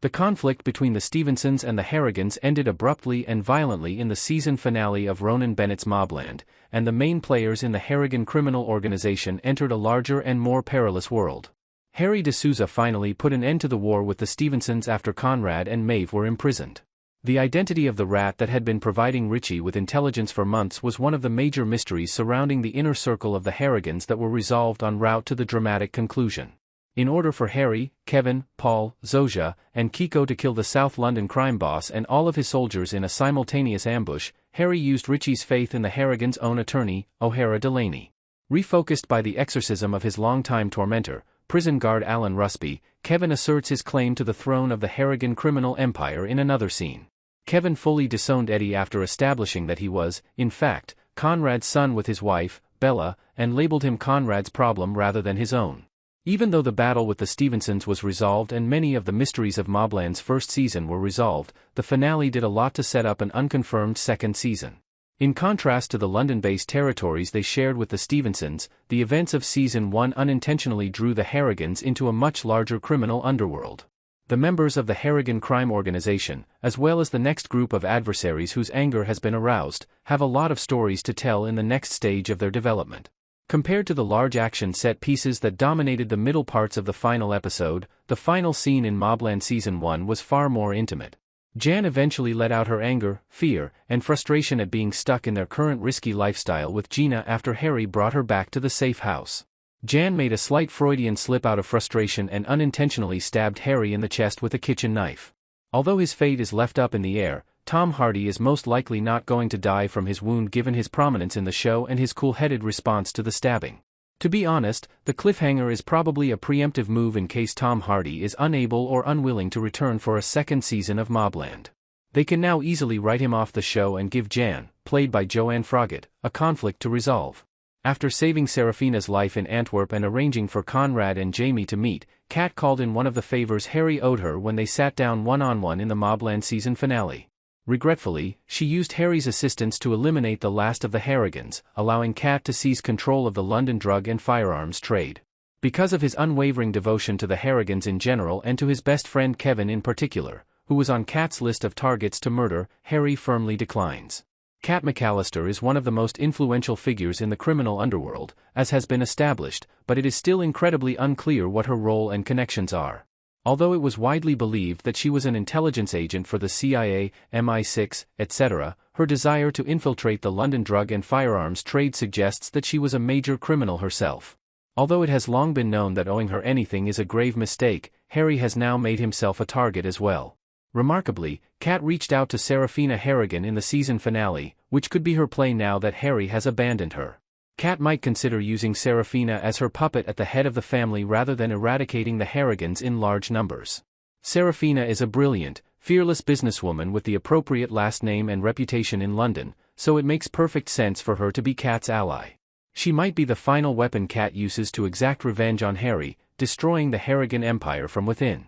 The conflict between the Stevensons and the Harrigans ended abruptly and violently in the season finale of Ronan Bennett's MobLand, and the main players in the Harrigan criminal organization entered a larger and more perilous world. Harry D'Souza finally put an end to the war with the Stevensons after Conrad and Maeve were imprisoned. The identity of the rat that had been providing Richie with intelligence for months was one of the major mysteries surrounding the inner circle of the Harrigans that were resolved en route to the dramatic conclusion. In order for Harry, Kevin, Paul, Zosha, and Kiko to kill the South London crime boss and all of his soldiers in a simultaneous ambush, Harry used Richie's faith in the Harrigans' own attorney, O'Hara Delaney. Refocused by the exorcism of his longtime tormentor, prison guard Alan Rusby, Kevin asserts his claim to the throne of the Harrigan criminal empire in another scene. Kevin fully disowned Eddie after establishing that he was, in fact, Conrad's son with his wife, Bella, and labeled him Conrad's problem rather than his own. Even though the battle with the Stevensons was resolved and many of the mysteries of MobLand's first season were resolved, the finale did a lot to set up an unconfirmed second season. In contrast to the London-based territories they shared with the Stevensons, the events of Season 1 unintentionally drew the Harrigans into a much larger criminal underworld. The members of the Harrigan crime organization, as well as the next group of adversaries whose anger has been aroused, have a lot of stories to tell in the next stage of their development. Compared to the large action set pieces that dominated the middle parts of the final episode, the final scene in MobLand Season 1 was far more intimate. Jan eventually let out her anger, fear, and frustration at being stuck in their current risky lifestyle with Gina after Harry brought her back to the safe house. Jan made a slight Freudian slip out of frustration and unintentionally stabbed Harry in the chest with a kitchen knife. Although his fate is left up in the air, Tom Hardy is most likely not going to die from his wound given his prominence in the show and his cool-headed response to the stabbing. To be honest, the cliffhanger is probably a preemptive move in case Tom Hardy is unable or unwilling to return for a second season of MobLand. They can now easily write him off the show and give Jan, played by Joanne Froggatt, a conflict to resolve. After saving Serafina's life in Antwerp and arranging for Conrad and Jamie to meet, Kat called in one of the favors Harry owed her when they sat down one-on-one in the MobLand season finale. Regretfully, she used Harry's assistance to eliminate the last of the Harrigans, allowing Kat to seize control of the London drug and firearms trade. Because of his unwavering devotion to the Harrigans in general and to his best friend Kevin in particular, who was on Kat's list of targets to murder, Harry firmly declines. Kat McAllister is one of the most influential figures in the criminal underworld, as has been established, but it is still incredibly unclear what her role and connections are. Although it was widely believed that she was an intelligence agent for the CIA, MI6, etc., her desire to infiltrate the London drug and firearms trade suggests that she was a major criminal herself. Although it has long been known that owing her anything is a grave mistake, Harry has now made himself a target as well. Remarkably, Kat reached out to Serafina Harrigan in the season finale, which could be her play now that Harry has abandoned her. Kat might consider using Serafina as her puppet at the head of the family rather than eradicating the Harrigans in large numbers. Serafina is a brilliant, fearless businesswoman with the appropriate last name and reputation in London, so it makes perfect sense for her to be Kat's ally. She might be the final weapon Kat uses to exact revenge on Harry, destroying the Harrigan Empire from within.